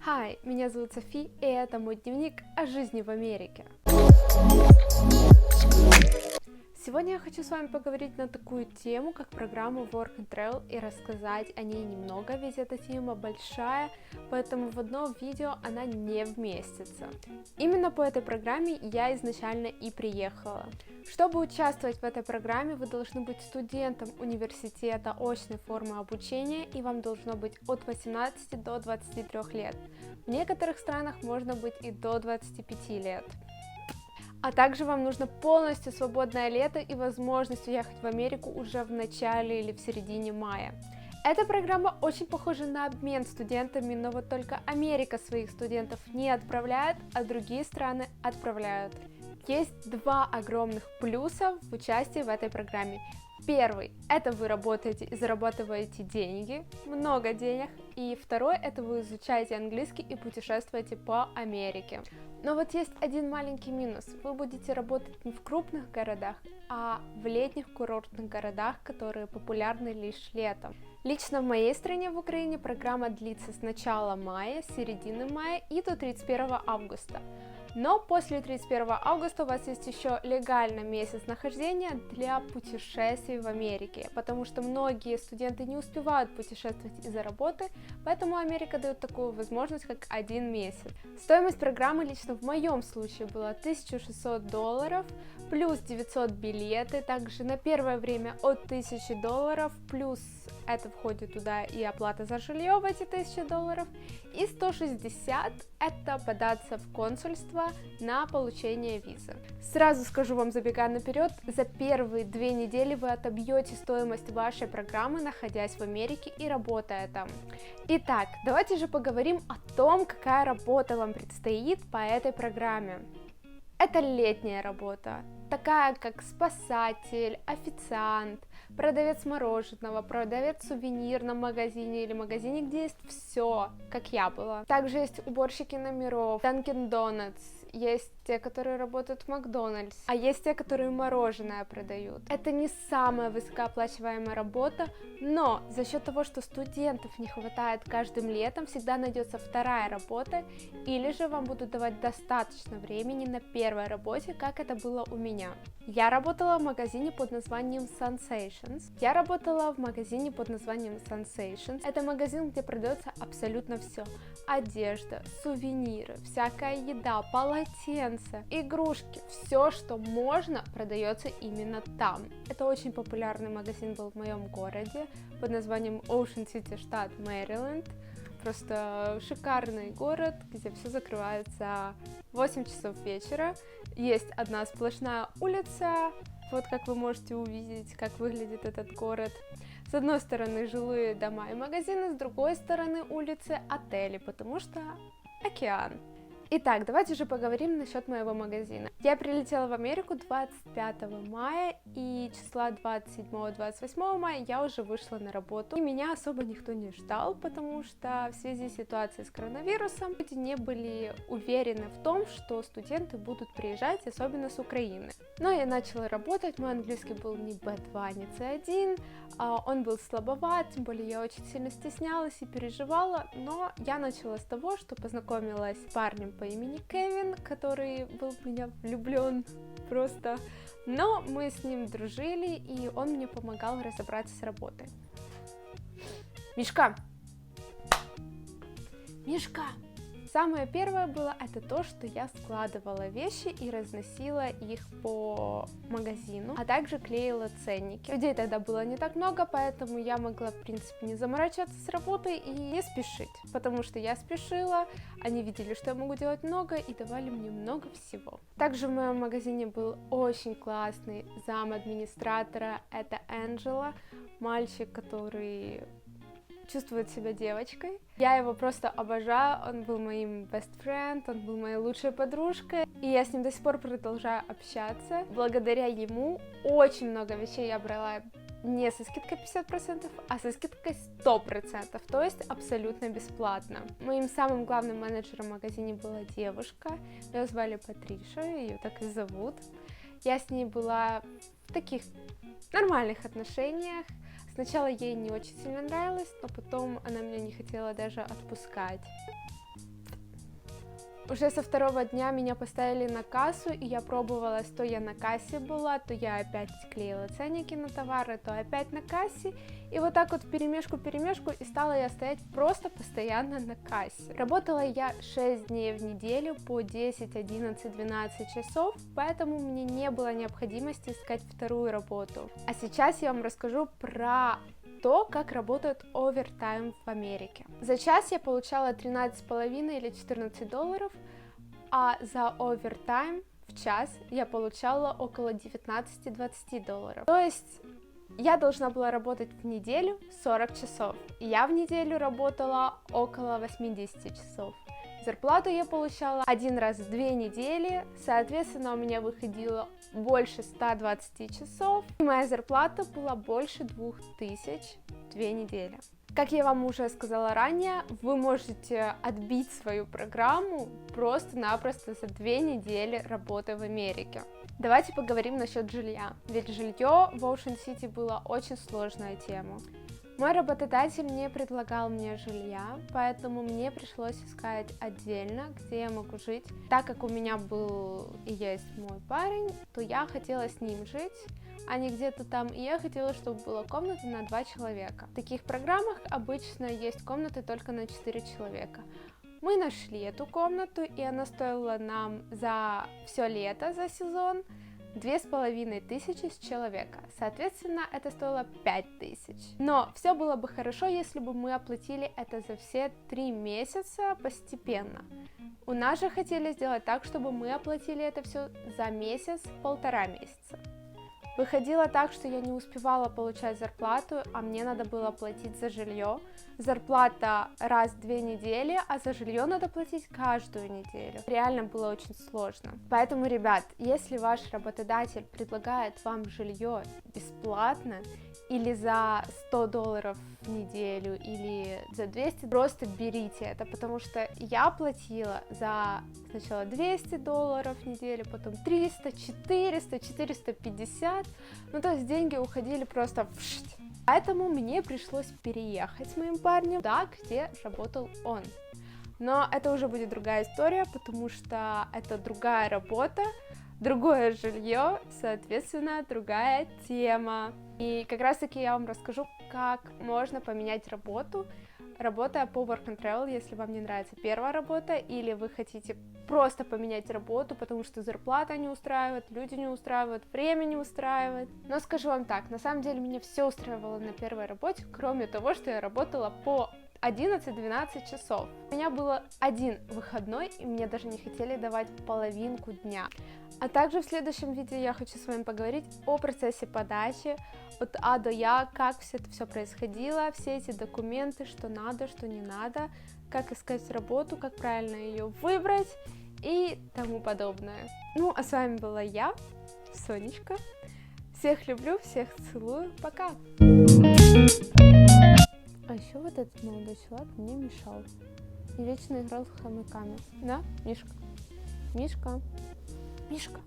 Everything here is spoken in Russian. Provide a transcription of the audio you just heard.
Hi, меня зовут Софи, и это мой дневник о жизни в Америке. Сегодня я хочу с вами поговорить на такую тему, как программа Work and Travel, и рассказать о ней немного, ведь эта тема большая, поэтому в одно видео она не вместится. Именно по этой программе я изначально и приехала. Чтобы участвовать в этой программе, вы должны быть студентом университета очной формы обучения, и вам должно быть от 18 до 23 лет. В некоторых странах можно быть и до 25 лет. А также вам нужно полностью свободное лето и возможность уехать в Америку уже в начале или в середине мая. Эта программа очень похожа на обмен студентами, но вот только Америка своих студентов не отправляет, а другие страны отправляют. Есть два огромных плюса в участии в этой программе. Первый – это вы работаете и зарабатываете деньги, много денег. И второй – это вы изучаете английский и путешествуете по Америке. Но вот есть один маленький минус. Вы будете работать не в крупных городах, а в летних курортных городах, которые популярны лишь летом. Лично в моей стране, в Украине, программа длится с начала мая, с середины мая и до 31 августа. Но после 31 августа у вас есть еще легально месяц нахождения для путешествий в Америке, потому что многие студенты не успевают путешествовать из-за работы, поэтому Америка дает такую возможность, как 1 месяц. Стоимость программы лично в моем случае была $1600 плюс 900 билеты, также на первое время от $1000, плюс это входит туда и оплата за жилье в эти $1000, и 160 это податься в консульство на получение визы. Сразу скажу вам, забегая наперед, за первые 2 недели вы отобьете стоимость вашей программы, находясь в Америке и работая там. Итак, давайте же поговорим о том, какая работа вам предстоит по этой программе. Это летняя работа, такая как спасатель, официант, продавец мороженого, продавец в сувенирном магазине или магазине, где есть все, как я была. Также есть уборщики номеров, Dunkin' Donuts, есть те, которые работают в Макдональдс, а есть те, которые мороженое продают. Это не самая высокооплачиваемая работа, но за счет того, что студентов не хватает каждым летом, всегда найдется вторая работа, или же вам будут давать достаточно времени на первой работе, как это было у меня. Я работала в магазине под названием Sensations. Это магазин, где продается абсолютно все. Одежда, сувениры, всякая еда, полотенца, игрушки, все, что можно, продается именно там. Это очень популярный магазин был в моем городе под названием Ocean City, штат Мэриленд. Просто шикарный город, где все закрывается в 8 часов вечера. Есть одна сплошная улица, вот как вы можете увидеть, как выглядит этот город. С одной стороны жилые дома и магазины, с другой стороны улицы отели, потому что океан. Итак, давайте же поговорим насчет моего магазина. Я прилетела в Америку 25 мая, и числа 27-28 мая я уже вышла на работу. И меня особо никто не ждал, потому что в связи с ситуацией с коронавирусом люди не были уверены в том, что студенты будут приезжать, особенно с Украины. Но я начала работать, мой английский был не B2, не C1, он был слабоват, тем более я очень сильно стеснялась и переживала, но я начала с того, что познакомилась с парнем по имени Кевин, который был в меня влюблен просто, но мы с ним дружили, и он мне помогал разобраться с работой. Мишка! Самое первое было это то, что я складывала вещи и разносила их по магазину, а также клеила ценники. Людей тогда было не так много, поэтому я могла, в принципе, не заморачиваться с работой и не спешить, потому что я спешила, они видели, что я могу делать много и давали мне много всего. Также в моем магазине был очень классный зам администратора, это Энджела, мальчик, который чувствует себя девочкой. Я его просто обожаю, он был моим best friend, он был моей лучшей подружкой, и я с ним до сих пор продолжаю общаться. Благодаря ему очень много вещей я брала не со скидкой 50%, а со скидкой 100%, то есть абсолютно бесплатно. Моим самым главным менеджером в магазине была девушка, ее звали Патриша, ее так и зовут. Я с ней была в таких нормальных отношениях. Сначала ей не очень сильно нравилось, но потом она меня не хотела даже отпускать. Уже со второго дня меня поставили на кассу, и я пробовала, то я на кассе была, то я опять клеила ценники на товары, то опять на кассе. И вот так вот вперемешку, и стала я стоять просто постоянно на кассе. Работала я 6 дней в неделю по 10, 11, 12 часов, поэтому мне не было необходимости искать вторую работу. А сейчас я вам расскажу про то, как работает овертайм в Америке. За час я получала 13,5 или 14 долларов, а за овертайм в час я получала около 19-20 долларов. То есть я должна была работать в неделю 40 часов. Я в неделю работала около 80 часов. Зарплату я получала один раз в 2 недели, соответственно, у меня выходило больше 120 часов, и моя зарплата была больше 2000 в 2 недели. Как я вам уже сказала ранее, вы можете отбить свою программу просто-напросто за 2 недели работы в Америке. Давайте поговорим насчет жилья, ведь жилье в Оушен-Сити была очень сложная тема. Мой работодатель не предлагал мне жилья, поэтому мне пришлось искать отдельно, где я могу жить. Так как у меня был и есть мой парень, то я хотела с ним жить, а не где-то там, и я хотела, чтобы была комната на 2 человека. В таких программах обычно есть комнаты только на 4 человека. Мы нашли эту комнату, и она стоила нам за все лето, за сезон, 2500 с человека, соответственно, это стоило 5000. Но все было бы хорошо, если бы мы оплатили это за все 3 месяца постепенно. У нас же хотели сделать так, чтобы мы оплатили это все за месяц, 1,5 месяца. Выходило так, что я не успевала получать зарплату, а мне надо было платить за жилье. Зарплата раз в 2 недели, а за жилье надо платить каждую неделю. Реально было очень сложно. Поэтому, ребят, если ваш работодатель предлагает вам жилье бесплатно, или за 100 долларов в неделю, или за 200, просто берите это, потому что я платила за сначала 200 долларов в неделю, потом 300, 400, 450, ну то есть деньги уходили просто вшт. Поэтому мне пришлось переехать с моим парнем туда, где работал он. Но это уже будет другая история, потому что это другая работа, другое жилье, соответственно, другая тема. И как раз таки я вам расскажу, как можно поменять работу, работая по Work and Travel, если вам не нравится первая работа, или вы хотите просто поменять работу, потому что зарплата не устраивает, люди не устраивают, время не устраивает. Но скажу вам так, на самом деле меня все устраивало на первой работе, кроме того, что я работала по 11-12 часов. У меня был один выходной, и мне даже не хотели давать половинку дня. А также в следующем видео я хочу с вами поговорить о процессе подачи от А до Я, как все это происходило, все эти документы, что надо, что не надо, как искать работу, как правильно ее выбрать и тому подобное. Ну, а с вами была я, Сонечка. Всех люблю, всех целую, пока! А еще вот этот молодой человек мне мешал. И вечно играл с хомяками. Да, Мишка? Мишка? Мишка?